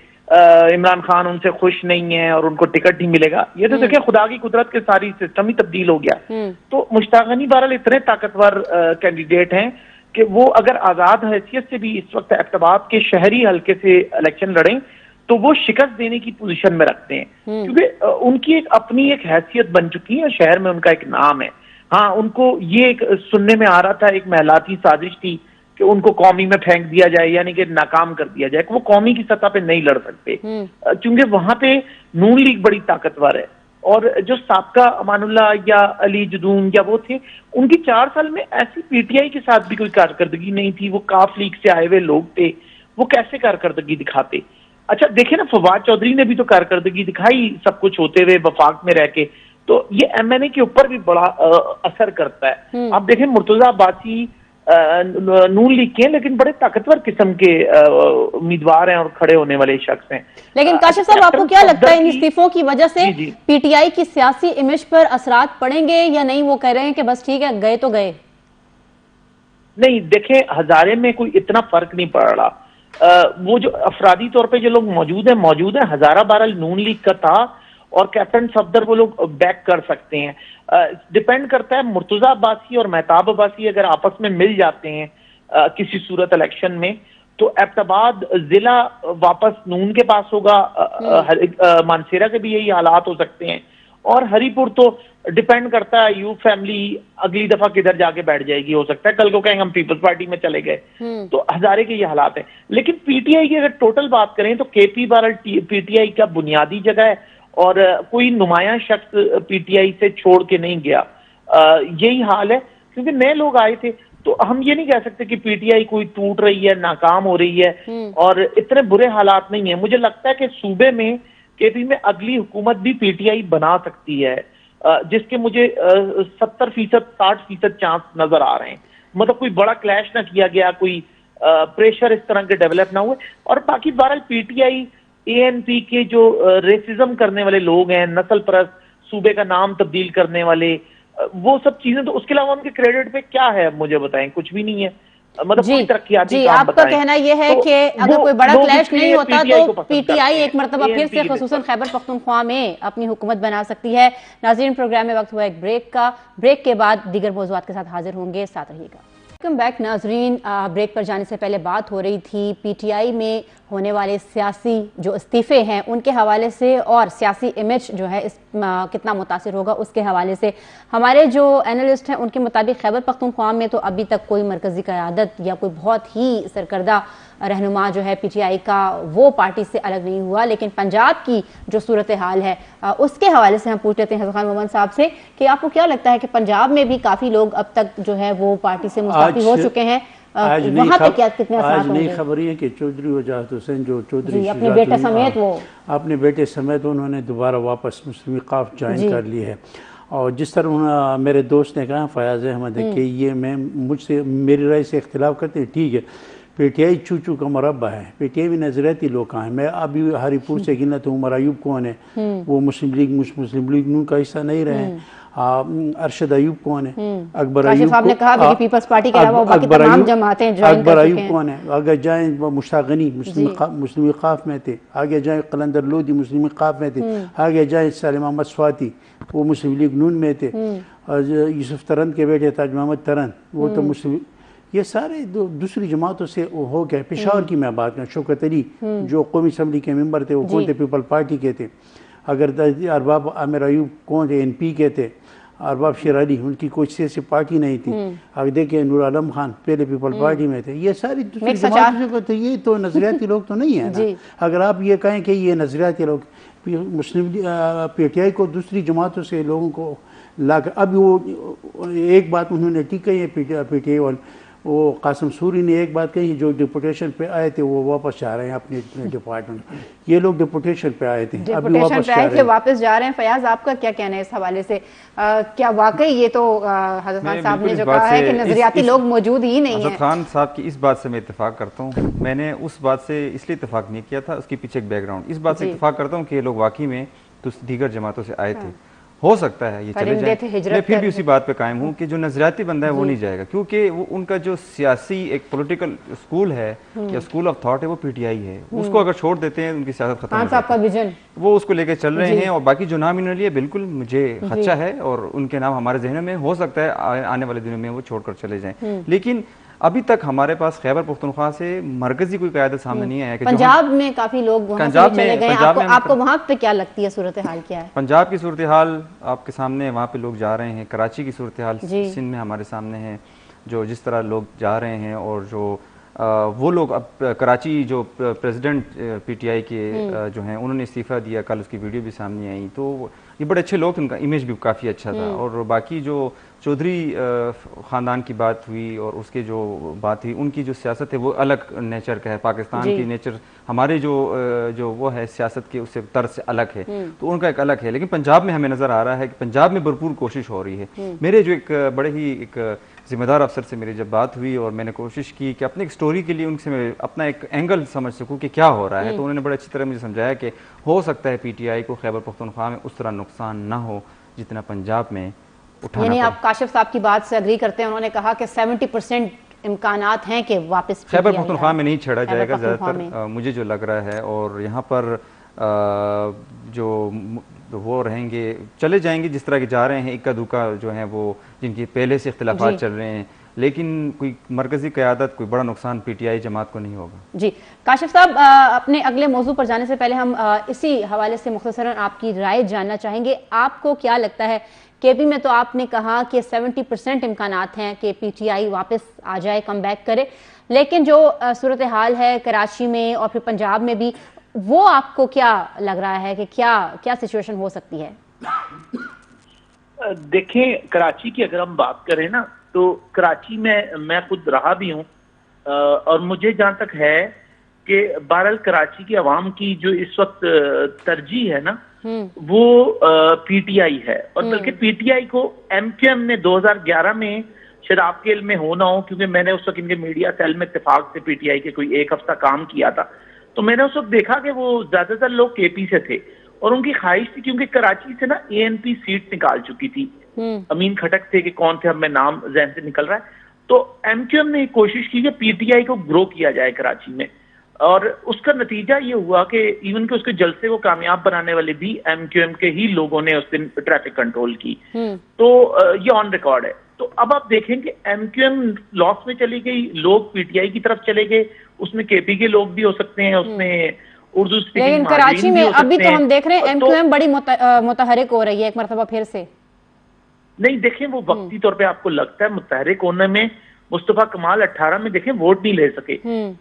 इमरान खान उनसे खुश नहीं है और उनको टिकट नहीं मिलेगा। ये तो देखिए खुदा की कुदरत के सारी सिस्टम ही तब्दील हो गया। तो मुश्ताक गनी बहरहाल इतने ताकतवर कैंडिडेट हैं कि वो अगर आजाद हैसियत से भी इस वक्त एबटाबाद के शहरी हल्के से इलेक्शन लड़ें तो वो शिकस्त देने की पोजीशन में रखते हैं, क्योंकि उनकी एक अपनी एक हैसियत बन चुकी है, शहर में उनका एक नाम है। हाँ, उनको ये एक सुनने में आ रहा था, एक महलाती साजिश थी कि उनको कौमी में फेंक दिया जाए, यानी कि नाकाम कर दिया जाए, कि वो कौमी की सतह पे नहीं लड़ सकते, क्योंकि वहां पे नून लीग बड़ी ताकतवर है। और जो साबका अमानुल्लाह या अली जदून या वो थे, उनकी 4 साल में ऐसी पीटीआई के साथ भी कोई कारकर्दगी नहीं थी। वो काफ लीग से आए हुए लोग थे, वो कैसे कारकर्दगी दिखाते? अच्छा देखे ना, फवाद चौधरी ने भी तो कारकर्दगी दिखाई सब कुछ होते हुए वफाक में रह के। तो ये एमएनए के ऊपर भी बड़ा असर करता है। आप देखें मुर्तजा अब्बासी नून लीग के, लेकिन बड़े ताकतवर किस्म के उम्मीदवार हैं और खड़े होने वाले शख्स हैं। लेकिन काशिफ साहब, आपको क्या लगता है इन इस्तीफों की वजह से पीटीआई की सियासी इमेज पर असरात पड़ेंगे या नहीं? वो कह रहे हैं कि बस ठीक है, गए तो गए। नहीं देखें, हजारे में कोई इतना फर्क नहीं पड़ रहा। वो जो अफरादी तौर पे जो लोग मौजूद हैं, हजारा बहरहाल नून लीग का था और कैप्टन सफदर वो लोग बैक कर सकते हैं। डिपेंड करता है, मुर्तजा अब्बासी और मेहताब अब्बासी अगर आपस में मिल जाते हैं किसी सूरत इलेक्शन में, तो एबटाबाद जिला वापस नून के पास होगा। मानसेरा के भी यही हालात हो सकते हैं। और हरीपुर तो डिपेंड करता है, यूथ फैमिली अगली दफा किधर जाके बैठ जाएगी। हो सकता है कल को कहेंगे हम पीपल्स पार्टी में चले गए। तो हजारे के ये हालात है। लेकिन पीटीआई की अगर टोटल बात करें तो केपी बहरहाल पीटीआई का बुनियादी जगह है और कोई नुमाया शख्स पीटीआई से छोड़ के नहीं गया। यही हाल है, क्योंकि नए लोग आए थे। तो हम ये नहीं कह सकते कि पीटीआई कोई टूट रही है, नाकाम हो रही है, और इतने बुरे हालात नहीं है। मुझे लगता है कि सूबे में, केपी में अगली हुकूमत भी पीटीआई बना सकती है, जिसके मुझे 70% 60% चांस नजर आ रहे हैं। मतलब कोई बड़ा क्लैश ना किया गया, कोई प्रेशर इस तरह के डेवलप ना हुए। और बाकी बहरहाल पीटीआई एएनपी के जो रेसिज्म करने वाले लोग हैं, नस्ल परस्त, सूबे का नाम तब्दील करने वाले, वो सब चीजें, तो उसके अलावा उनके क्रेडिट पे क्या है मुझे बताएं? कुछ भी नहीं है। मतलब कोई तरक्कियाती काम आपका कहना यह है कि अगर कोई बड़ा क्लैश नहीं होता तो पीटीआई एक मरतबा फिर से खुसूसन खैबर पख्तूनख्वा में अपनी हुकूमत बना सकती है। नाज़रीन, प्रोग्राम में वक्त हुआ एक ब्रेक का। ब्रेक के बाद दीगर मौज़ूआत के साथ हाजिर होंगे, साथ रहिएगा। वेलकम बैक नाज़रीन। ब्रेक पर जाने से पहले बात हो रही थी पीटीआई में होने वाले सियासी जो इस्तीफे हैं उनके हवाले से, और सियासी इमेज जो है कितना मुतासिर होगा उसके हवाले से। हमारे जो एनालिस्ट हैं उनके मुताबिक खैबर पख्तूनख्वा में तो अभी तक कोई मरकज़ी क़यादत या कोई बहुत ही सरकर्दा रहनुमा जो है पीटीआई का, वो पार्टी से अलग नहीं हुआ। लेकिन पंजाब की जो सूरत हाल है उसके हवाले से हम पूछ लेते हैं हसन खान मोहम्मद साहब से कि आपको क्या लगता है कि पंजाब में भी काफ़ी लोग अब तक जो है वो पार्टी से मुस्ताफी हो चुके हैं, वहाँ पे क्या कितने आज नई खबर है कि चौधरी वजाहत हुसैन जो चौधरी अपने बेटे समेत वो अपने बेटे समेत उन्होंने दोबारा वापस मुस्लिम क़ाफ ज्वाइन कर ली है। और जिस तरह मेरे दोस्त ने कहा फयाज अहमद कि ये मैं मुझसे मेरी राय से इख्तिलाफ करते हैं, ठीक है, पीटीआई चूचू का मरबा है, पीटीआई में नजरियाती लोग कहाँ हैं। मैं अभी हरीपुर से गिना तो उमर अयूब कौन है, वो मुस्लिम लीग नून का हिस्सा नहीं रहे हैं। अरशद अयूब कौन है, अकबर अयूब ने कहा कि पीपल्स पार्टी के अलावा बाकी तमाम जमातें ज्वाइन अकबर अयूब कौन है, आगे जाए मुश्ताक गनी मुस्लिम क़ाफ में थे, आगे जाए कलंदर लोधी मुस्लिम क़ाफ में थे, आगे जाए सलीम अहमद स्वाति वो मुस्लिम लीग नून में थे, और यूसुफ तरन के बेटे ताज मोहम्मद तरन वो तो मुस्लिम, ये सारे दूसरी जमातों से हो गए। पेशावर की मैं बात करूँ, शौकत अली जो कौमी असम्बली के मेंबर थे वो कौन थे, पीपल पार्टी के थे। अगर अरबाब आमिर अयूब कौन थे, एनपी के थे। अरबाब शेर अली उनकी कोई सियासी पार्टी नहीं थी। अगर देखिए नूर आलम खान पहले पीपल पार्टी में थे। ये सारी दूसरी जमातों से थे, ये तो नजरियाती लोग तो नहीं है ना। अगर आप ये कहें कि ये नजरियाती लोग मुस्लिम पीटीआई को दूसरी जमातों से लोगों को लाकर, अब वो एक बात उन्होंने ठीक कही है पीटीआई वाले, वो कासिम सूरी ने एक बात कही, जो डिपुटेशन पे आए थे वो वापस जा रहे हैं अपने डिपार्टमेंट। ये लोग डिपुटेशन पे आए थे, अभी वापस जा रहे हैं, वापस जा रहे हैं। फयाज, आपका क्या कहना है इस हवाले से? क्या वाकई ये तो हज़रत खान साहब ने जो कहा है कि नजरियाती लोग मौजूद ही नहीं है? हज़रत खान साहब की इस बात से मैं इत्तेफाक करता हूँ। मैंने उस बात से इसलिए इत्तेफाक नहीं किया था, उसके पीछे एक बैकग्राउंड। इस बात से इत्तेफाक करता हूँ कि ये लोग वाकई में दीगर जमातों से आए थे। हो सकता है ये चले जाए, मैं फिर भी उसी बात पे कायम हूँ कि जो नजरियाती बंदा है वो नहीं जाएगा, क्योंकि वो उनका जो सियासी एक पॉलिटिकल स्कूल है या स्कूल ऑफ थॉट है वो पीटीआई है। उसको अगर छोड़ देते हैं उनकी सियासत खत्म हो जाती है। वो उसको लेके चल रहे हैं, और बाकी जो नाम इन्होंने लिए बिल्कुल मुझे खदशा है, और उनके नाम हमारे जहन में हो सकता है आने वाले दिनों में वो छोड़कर चले जाएं। लेकिन अभी तक हमारे पास खैबर पख्तूनख्वा से मरकजी कोई क़यादत सामने नहीं आया। पंजाब में काफी लोग पंजाब में चले गए। आपको वहाँ पे क्या लगती है सूरत हाल क्या है? पंजाब की सूरत हाल आपके सामने, वहाँ पे लोग जा रहे हैं। कराची की सूरत हाल सिंध में हमारे सामने है, जो जिस तरह लोग जा रहे हैं और जो वो लोग अब कराची जो प्रेसिडेंट पीटीआई के जो हैं उन्होंने इस्तीफ़ा दिया, कल उसकी वीडियो भी सामने आई, तो ये बड़े अच्छे लोग थे, उनका इमेज भी काफ़ी अच्छा था। और बाकी जो चौधरी ख़ानदान की बात हुई और उसके जो बात हुई, उनकी जो सियासत है वो अलग नेचर का है, पाकिस्तान की नेचर हमारे जो वो है सियासत के उससे तर्ज से अलग है, तो उनका एक अलग है। लेकिन पंजाब में हमें नज़र आ रहा है कि पंजाब में भरपूर कोशिश हो रही है। मेरे जो एक बड़े ही एक जिम्मेदार अफसर से मेरी जब बात हुई और मैंने कोशिश की कि अपनी एक स्टोरी के लिए उनसे मैं अपना एक एंगल समझ सकूं कि क्या हो रहा है, तो उन्होंने बड़े अच्छी तरह मुझे समझाया कि हो सकता है पीटीआई को खैबर पख्तूनख्वा में उस तरह नुकसान ना हो जितना पंजाब में उठाना। यानी आप काशिफ साहब की बात से अग्री करते हैं? उन्होंने कहा कि 70% इम्कानात हैं कि वापस खैबर पख्तूनख्वा में नहीं छेड़ा जाएगा ज़्यादातर, मुझे जो लग रहा है। और यहाँ पर जो वो रहेंगे, चले जाएंगे जिस तरह के जा रहे हैं, इक्का दुक्का जो है वो जिनकी पहले से इख्तिलाफात चल रहे हैं, लेकिन कोई मरकजी क़यादत, कोई बड़ा नुकसान पीटीआई जमात को नहीं होगा। जी काशिफ साहब, अपने अगले मौजू पर जाने से पहले हम इसी हवाले से मुख्तसरन आपकी राय जानना चाहेंगे। आपको क्या लगता है, केपी में तो आपने कहा कि 70% इम्कानात हैं कि पीटीआई वापस आ जाए, कम बैक करे, लेकिन जो सूरत हाल है कराची में और फिर पंजाब में भी, वो आपको क्या लग रहा है कि क्या सिचुएशन हो सकती है? देखें, कराची की अगर हम बात करें ना, तो कराची में मैं खुद रहा भी हूँ और मुझे जहाँ तक है कि बहरहाल कराची की आवाम की जो इस वक्त तरजीह है ना, वो पीटीआई है। और बल्कि पीटीआई को एमक्यूएम ने 2011 में, शायद आपके इल्म में हो ना हो, क्योंकि मैंने उस वक्त इनके मीडिया सेल में इत्तेफाक से पीटीआई के कोई एक हफ्ता काम किया था, तो मैंने उस वक्त देखा कि वो ज्यादातर लोग केपी से थे और उनकी ख्वाहिश थी, क्योंकि कराची से ना एएनपी सीट निकाल चुकी थी, अमीन खटक थे कि कौन थे, अब मैं नाम जहन से निकल रहा है, तो एमक्यूएम ने कोशिश की कि पीटीआई को ग्रो किया जाए कराची में, और उसका नतीजा ये हुआ कि इवन के उसके जलसे को कामयाब बनाने वाले भी एमक्यूएम के ही लोगों ने उस दिन ट्रैफिक कंट्रोल की। तो ये ऑन रिकॉर्ड है। तो अब आप देखें कि एमक्यूएम लॉस में चली गई, लोग पीटीआई की तरफ चले गए, उसमें केपी के लोग भी हो सकते हैं, उसमें उर्दू स्पीकिंग, लेकिन कराची में अभी तो हम देख रहे हैं एमक्यूएम बड़ी मुतहरिक हो रही है एक मरतबा फिर से। नहीं, देखें, वो वक्ती तौर पे आपको लगता है मुतहरिक होने में। मुस्तफा कमाल 18 में देखें वोट नहीं ले सके,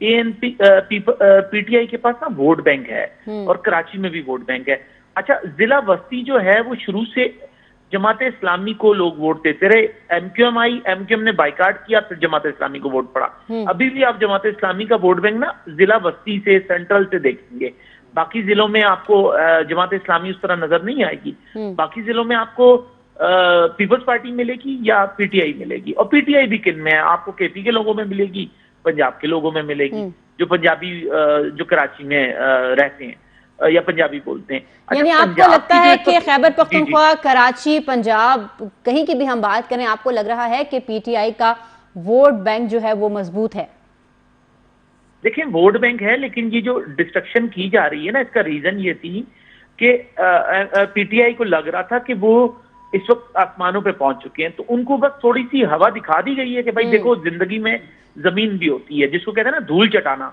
एएनपी पीटीआई के पास ना वोट बैंक है और कराची में भी वोट बैंक है। अच्छा, जिला बस्ती जो है वो शुरू से जमात इस्लामी को लोग वोट देते रहे, एमक्यूएम आई, एमक्यूएम ने बाइकाट किया, फिर जमात इस्लामी को वोट पड़ा। अभी भी आप जमात इस्लामी का वोट बैंक ना जिला बस्ती से, सेंट्रल से देखेंगे, बाकी जिलों में आपको जमात इस्लामी उस तरह नजर नहीं आएगी। बाकी जिलों में आपको पीपल्स पार्टी मिलेगी या पीटीआई मिलेगी, और पीटीआई भी किन में है, आपको केपी के लोगों में मिलेगी, पंजाब के लोगों में मिलेगी, जो पंजाबी जो कराची में रहते हैं या पंजाबी बोलते हैं। यानी आपको लगता है कि खैबर पख्तूनख्वा, कराची, पंजाब, कहीं की भी हम बात करें, आपको लग रहा है कि पीटीआई का वोट बैंक जो है वो मजबूत है? देखिए, वोट बैंक है, लेकिन ये जो डिस्ट्रक्शन की जा रही है ना, इसका रीजन ये थी कि पीटीआई को लग रहा था कि वो इस वक्त आसमानों पे पहुंच चुके हैं, तो उनको बस थोड़ी सी हवा दिखा दी गई है कि भाई देखो, जिंदगी में जमीन भी होती है, जिसको कहते हैं ना धूल चटाना।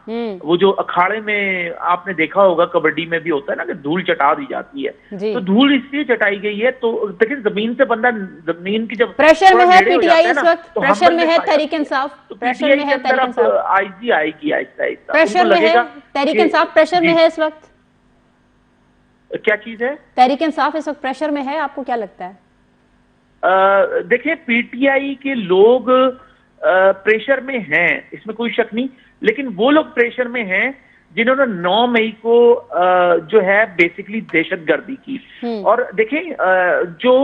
वो जो अखाड़े में आपने देखा होगा, कबड्डी में भी होता है ना कि धूल चटा दी जाती है, तो धूल इसलिए चटाई गई है। तो देखिए, जमीन से बंदा, जमीन की जब प्रेशर में है पीटीआई इस वक्त, प्रेशर में है तहरीक इंसाफ, प्रेशर में है तहरीक इंसाफ, आईजी आएगी आहिस्ता आहिस्ता, प्रेशर में है तहरीक इंसाफ, प्रेशर में है इस वक्त। क्या चीज है? तहरीक इंसाफ इस वक्त प्रेशर में है, आपको क्या लगता है? देखिए, पीटीआई के लोग प्रेशर में हैं, इसमें कोई शक नहीं, लेकिन वो लोग प्रेशर में हैं जिन्होंने 9 मई को जो है बेसिकली दहशतगर्दी की। और देखें, जो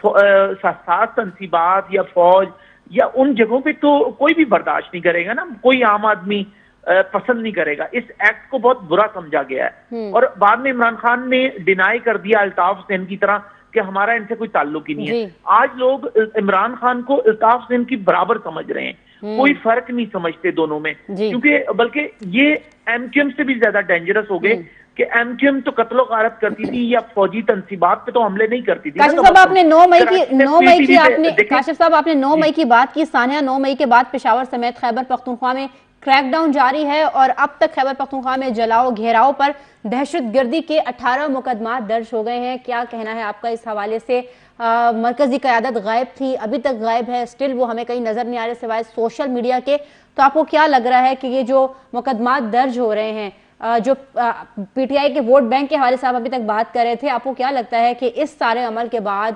साथ तंसीबात या फौज या उन जगहों पे तो कोई भी बर्दाश्त नहीं करेगा ना, कोई आम आदमी पसंद नहीं करेगा। इस एक्ट को बहुत बुरा समझा गया है और बाद में इमरान खान ने डिनाई कर दिया अल्ताफ हुसैन की तरह कि हमारा इनसे कोई ताल्लुक ही नहीं है। आज लोग इमरान खान को अल्ताफ हुसैन की बराबर समझ रहे हैं, कोई फर्क नहीं समझते दोनों में, क्योंकि बल्कि ये एमक्यूएम से भी ज्यादा डेंजरस हो गए कि एमक्यूएम तो कत्लो गारत करती थी या फौजी तंसीबात पे तो हमले नहीं करती थी। काशिफ साहब, आपने 9 मई की आपने काशिफ साहब आपने 9 मई की बात की। सानिया, 9 मई के बाद पेशावर समेत खैबर पख्तूनख्वा में क्रैकडाउन जारी है और अब तक खैबर पख्तूनख्वा में जलाओ घेराव पर दहशतगर्दी के 18 मुकदमा दर्ज हो गए हैं। क्या कहना है आपका इस हवाले से? मरकजी क़यादत गायब थी, अभी तक गायब है, स्टिल वो हमें कहीं नजर नहीं आ रहे सिवाय सोशल मीडिया के। तो आपको क्या लग रहा है कि ये जो मुकदमात दर्ज हो रहे हैं, जो पीटीआई के वोट बैंक के हवाले से आप अभी तक बात कर रहे थे, आपको क्या लगता है कि इस सारे अमल के बाद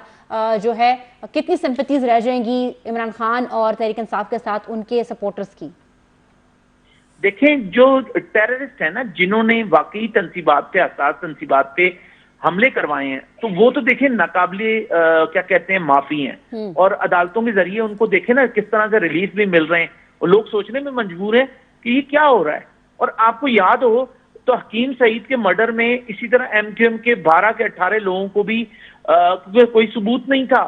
जो है कितनी सिंपैथीज रह जाएंगी इमरान खान और तहरीक इंसाफ के साथ उनके सपोर्टर्स की? देखें, जो टेररिस्ट है ना, जिन्होंने वाकई तंसीबात पे, हसास तंसीबात पे हमले करवाए हैं, तो वो तो देखें नाकाबिले क्या कहते हैं माफी हैं, और अदालतों के जरिए उनको देखें ना किस तरह से रिलीफ भी मिल रहे हैं, और लोग सोचने में मजबूर हैं कि ये क्या हो रहा है। और आपको याद हो तो हकीम सईद के मर्डर में इसी तरह एमक्यूएम के 12 के 18 लोगों को भी कोई सबूत नहीं था,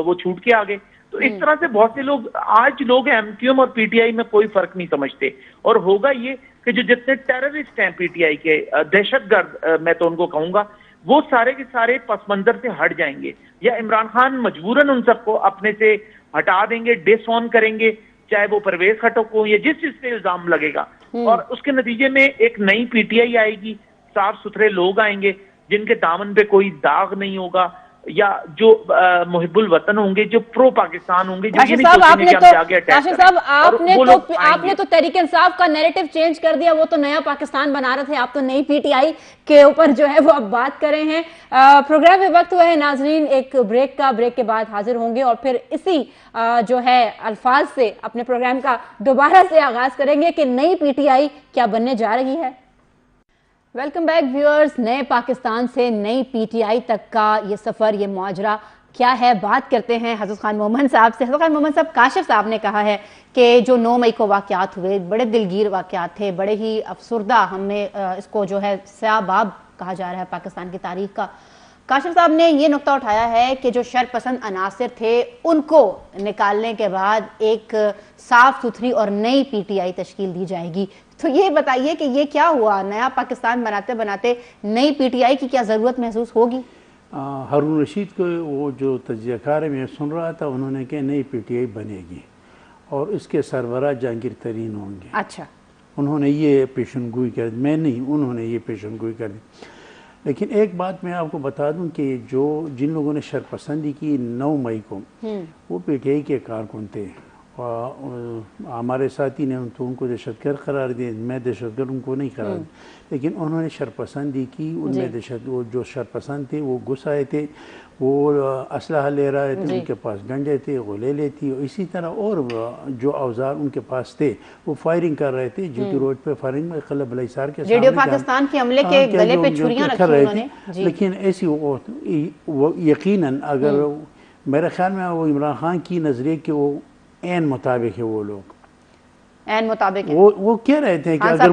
वो छूट के आ गए। तो इस तरह से बहुत से लोग, आज लोग एमक्यूएम और पीटीआई में कोई फर्क नहीं समझते, और होगा ये कि जो जितने टेररिस्ट हैं पीटीआई के, दहशतगर्द मैं तो उनको कहूंगा, वो सारे के सारे पस मंजर से हट जाएंगे, या इमरान खान मजबूरन उन सबको अपने से हटा देंगे, डिसऑन करेंगे, चाहे वो परवेज खटक हो या जिस चीज से इल्जाम लगेगा, और उसके नतीजे में एक नई पीटीआई आएगी, साफ सुथरे लोग आएंगे जिनके दामन पे कोई दाग नहीं होगा, या जो मुहिब्बुल वतन होंगे, जो प्रो पाकिस्तान होंगे। काशिफ साहब, आपने तो तहरीक इंसाफ का नैरेटिव चेंज कर दिया, वो तो नया पाकिस्तान बना रहे थे, आप तो नई पीटीआई के ऊपर जो है वो अब बात कर रहे हैं। प्रोग्राम में वक्त हुआ है नाजरीन एक ब्रेक का, ब्रेक के बाद हाजिर होंगे और फिर इसी जो है अल्फाज से अपने प्रोग्राम का दोबारा से आगाज करेंगे कि नई पीटीआई क्या बनने जा रही है। Welcome back viewers. नए पाकिस्तान से नई पीटीआई तक का ये सफ़र, ये मुआजरा क्या है, बात करते हैं हज़रत खान मोमन साहब से। हज़रत खान मोमन साहब, काशिफ साहब ने कहा है कि जो 9 मई को वाक़यात हुए बड़े दिलगीर वाक़यात थे, बड़े ही अफसुर्दा, हमें इसको जो है स्याबाब कहा जा रहा है पाकिस्तान की तारीख का। काशिफ साहब ने ये नुक्ता उठाया है कि जो शरपसंद अनासिर थे उनको निकालने के बाद एक साफ सुथरी और नई पीटीआई तश्कील दी जाएगी। तो ये बताइए कि ये क्या हुआ, नया पाकिस्तान बनाते बनाते नई पीटीआई की क्या जरूरत महसूस होगी? हारून रशीद को वो जो तज्ज़ियाकार में सुन रहा था, उन्होंने कहा नई पीटीआई बनेगी और इसके सरबराह जहांगीर तरीन होंगे। अच्छा, उन्होंने ये पेशनगोई कर दी, मैं नहीं, उन्होंने ये पेशनगोई कर दी। लेकिन एक बात मैं आपको बता दूं कि जिन लोगों ने शरपसंदी की 9 मई को, वो पीटीआई के कारकुन थे, और हमारे साथी ने उनको दहशतगर्द करार दिया, मैं दहशतगर्द उनको नहीं करार दिया, लेकिन उन्होंने शरपसंदी की। उनमें वो जो शरपसंद थे वो घुस आए थे, वो असलहा ले रहे थे, उनके पास डंडे थे, गोलेले थी, इसी तरह और जो औजार उनके पास थे वो फायरिंग कर रहे थे। जीटी रोड पे फायरिंग में कलब बलैसार के रेडियो पाकिस्तान के हमले के गले पे छुरियां रखी उन्होंने। लेकिन ऐसी वो यकीनन, अगर मेरे ख्याल में वो इमरान खान की नजरिए के वो एन मुताबिक है, वो लोग एन मुताबिक है। वो कह रहे थे कि अगर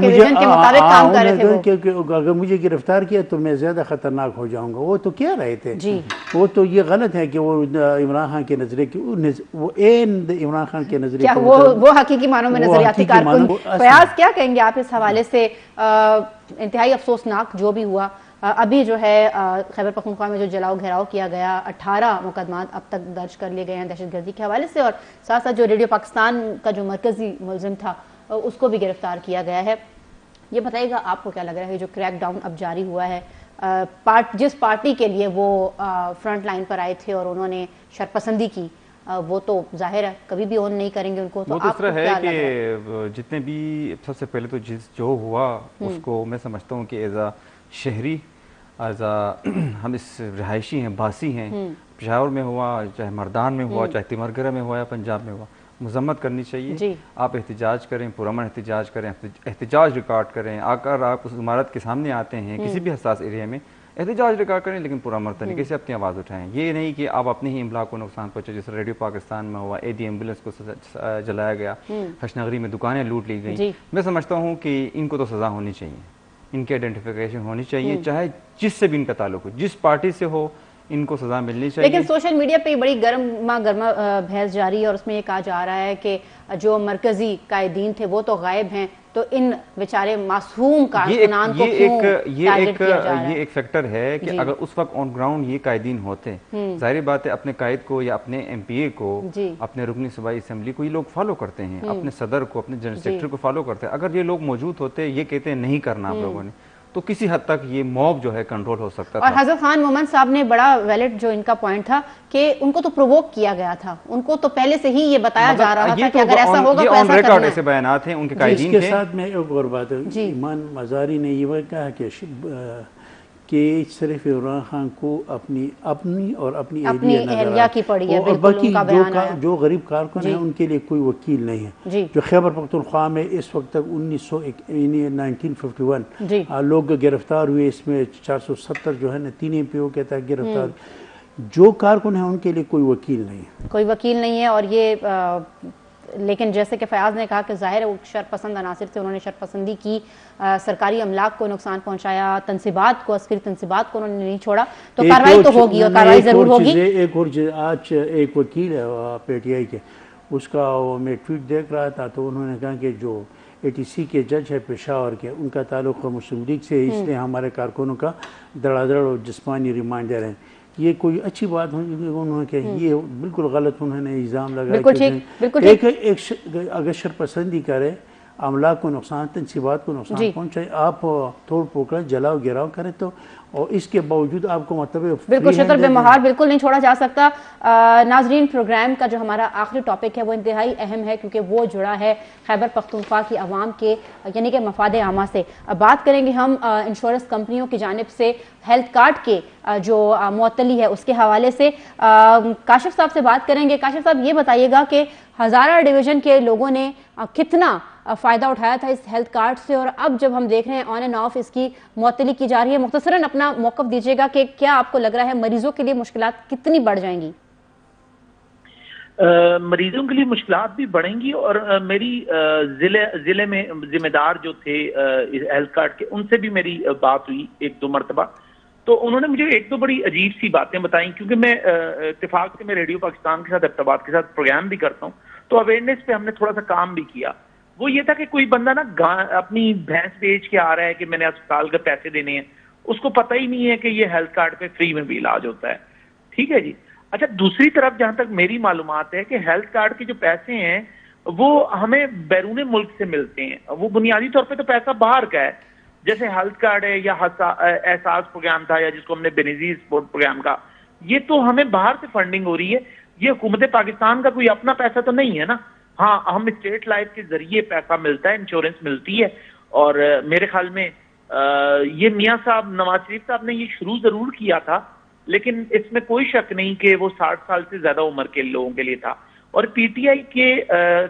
मुझे गिरफ्तार किया तो मैं ज्यादा खतरनाक हो जाऊंगा। वो तो कह रहे थे जी। वो तो ये गलत है कि वो इमरान खान के नजरिए की वो एन इमरान खान के नजरिए क्या वो हकीकी मानों में नजरियाती कारकुन। प्रयास क्या कहेंगे आप इस हवाले से? इंतहाई अफसोसनाक जो भी हुआ, अभी जो है खैबर पख्तूनख्वा में जो जलाओ घेराव किया गया, 18 मुकदमात अब तक दर्ज कर लिए गए हैं दहशतगर्दी के हवाले से, और साथ साथ जो रेडियो पाकिस्तान का जो मरकजी मुलजिम था उसको भी गिरफ्तार किया गया है। ये बताइएगा आपको क्या लग रहा है जो क्रैकडाउन अब जारी हुआ है, जिस पार्टी के लिए वो फ्रंट लाइन पर आए थे और उन्होंने शरपसंदी की, वो तो जाहिर है कभी भी ऑन नहीं करेंगे उनको। तो वो है कि जितने भी, सबसे पहले तो जो हुआ उसको मैं समझता हूँ कि एज आ शहरी, हम इस रिहायशी हैं, बासी हैं, पेशावर में हुआ, चाहे मर्दान में हुआ, चाहे तिमरगरा में हुआ या पंजाब में हुआ, मजम्मत करनी चाहिए। आप एहतजाज करें, पुरअमन एहतजाज करें, एहतजाज रिकॉर्ड करें। अगर आप उस इमारत के सामने आते हैं किसी भी हसास एरिया में, एहतजाज रिकॉर्ड करें, लेकिन पुरअमन तरीके से अपनी आवाज़ उठाएं। ये नहीं कि आप अपने ही इमला को नुकसान पहुंचे, जैसे रेडियो पाकिस्तान में हुआ, एडी एम्बुलेंस को जलाया गया, हशनगरी में दुकानें लूट ली गई। मैं समझता हूँ कि इनको तो सज़ा होनी चाहिए, इनकी आइडेंटिफिकेशन होनी चाहिए, चाहे जिससे भी इनका ताल्लुक हो, जिस पार्टी से हो, इनको सजा मिलनी चाहिए। लेकिन सोशल मीडिया पे बड़ी गर्मा बहस जारी है और उसमें ये कहा जा रहा है कि जो मरकजी कायदीन थे वो तो गायब हैं, तो इन बेचारे मासूम कारकुनान को क्यों टारगेट किया जा रहा है? ये एक फैक्टर है कि अगर उस वक्त ऑन ग्राउंड ये कायदीन होते, जाहिर बात है अपने कायद को या अपने एमपीए को, अपने रुकनी सूबाई असेंबली को ये लोग फॉलो करते हैं, अपने सदर को, अपने जनरल सेक्रेटरी को फॉलो करते हैं। अगर ये लोग मौजूद होते, ये कहते हैं नहीं करना आप लोगों ने, तो किसी हद तक ये मॉब जो है कंट्रोल हो सकता था। और हजरत खान मोहम्मद साहब ने बड़ा वैलिड जो इनका पॉइंट था कि उनको तो प्रोवोक किया गया था, उनको तो पहले से ही ये बताया जा रहा था कि अगर ऐसा होगा तो ऐसा करना है। ऐसे बयानात हैं उनके कायदीन के साथ में एक और बात है, ईमान मजारी ने ये कहा कि सिर्फ इमरान खान को अपनी और अपनी एहलिया की पड़ी है, और बाकी जो गरीब कारकुन हैं उनके लिए कोई वकील नहीं है। जो खैबर पख्तूनख्वा में इस वक्त तक 1951 लोग गिरफ्तार हुए, इसमें 470 जो है ना 3 MPO के तहत गिरफ्तार, जो कारकुन है उनके लिए कोई वकील नहीं है, कोई वकील नहीं है। और ये लेकिन जैसे कि फयाज ने कहा कि जाहिर है शरपसंद अनासिर से उन्होंने शरपसंदी की, सरकारी अमलाक को नुकसान पहुंचाया, तंसीबात को, अस्करी तंसीबात को उन्होंने नहीं छोड़ा, तो कार्रवाई तो होगी और कार्रवाई जरूर होगी। एक और आज एक वकील है PTI के, उसका मैं ट्वीट देख रहा था, तो उन्होंने कहा कि जो ATC के जज है पेशावर के, उनका ताल्लुक मुस्लिम लीग से, इसलिए हमारे कारकुनों का धड़ाधड़ और जिस्मानी रिमांडर है। ये कोई अच्छी बात उन्होंने कही, ये बिल्कुल गलत उन्होंने इल्ज़ाम लगाया। एक अगर शरपसंदी करे, अमला को नुकसान, तंसीबात को नुकसान पहुंचाए, आप तोड़ पोकड़ जलाओ गिराओ करें, तो और इसके बावजूद आपको मतलब बिल्कुल शतर बेमहार बिल्कुल नहीं छोड़ा जा सकता। नाजरीन, प्रोग्राम का जो हमारा आखिरी टॉपिक है वो इंतहाई अहम है, क्योंकि वो जुड़ा है खैबर पख्तूनख्वा की आवाम के यानी कि मफाद आमा से। बात करेंगे हम इंश्योरेंस कंपनियों की जानिब से हेल्थ कार्ड के जो मुअत्तली है उसके हवाले से। काशिफ साहब से बात करेंगे। काशिफ साहब, ये बताइएगा कि हज़ारा डिवीज़न के लोगों ने कितना फ़ायदा उठाया था इस हेल्थ कार्ड से, और अब जब हम देख रहे हैं ऑन एंड ऑफ इसकी मुअत्तली की जा रही है, मुख्तसरन अपना मौक़िफ़ दीजिएगा कि क्या आपको लग रहा है मरीजों के लिए मुश्किलात कितनी बढ़ जाएंगी? मरीजों के लिए मुश्किलात भी बढ़ेंगी, और मेरी जिले में जिम्मेदार जो थे हेल्थ कार्ड के, उनसे भी मेरी बात हुई 1-2 मरतबा, तो उन्होंने मुझे 1-2 बड़ी अजीब सी बातें बताई, क्योंकि मैं इत्तेफाक से मैं रेडियो पाकिस्तान के साथ, अब्ताबाद के साथ प्रोग्राम भी करता हूँ, तो अवेयरनेस पे हमने थोड़ा सा काम भी किया। वो ये था कि कोई बंदा ना अपनी भैंस बेच के आ रहा है कि मैंने अस्पताल के पैसे देने हैं, उसको पता ही नहीं है कि ये हेल्थ कार्ड पे फ्री में भी इलाज होता है। ठीक है जी। अच्छा, दूसरी तरफ जहां तक मेरी मालूमात है कि हेल्थ कार्ड के जो पैसे हैं वो हमें बैरून मुल्क से मिलते हैं, वो बुनियादी तौर पे तो पैसा बाहर का है, जैसे हेल्थ कार्ड है या एहसास प्रोग्राम था, या जिसको हमने बेनजीर स्पोर्ट प्रोग्राम का, ये तो हमें बाहर से फंडिंग हो रही है, ये हुकूमत पाकिस्तान का कोई अपना पैसा तो नहीं है ना। हाँ, हम स्टेट लाइफ के जरिए पैसा मिलता है, इंश्योरेंस मिलती है, और मेरे ख्याल में ये मियाँ साहब नवाज शरीफ साहब ने ये शुरू जरूर किया था, लेकिन इसमें कोई शक नहीं कि वो 60 साल से ज्यादा उम्र के लोगों के लिए था। और PTI के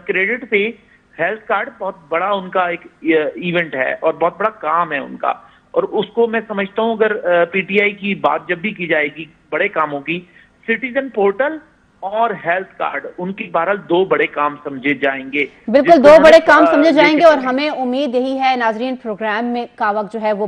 क्रेडिट पे हेल्थ कार्ड बहुत बड़ा उनका एक इवेंट है और बहुत बड़ा काम है उनका, और उसको मैं समझता हूँ अगर PTI की बात जब भी की जाएगी बड़े कामों की, सिटीजन पोर्टल और हेल्थ कार्ड, उनकी बहरहाल 2 बड़े काम समझे जाएंगे। बिल्कुल 2 बड़े काम समझे जाएंगे, और हमें उम्मीद यही है नाजरीन, प्रोग्राम में का वक्त जो है वो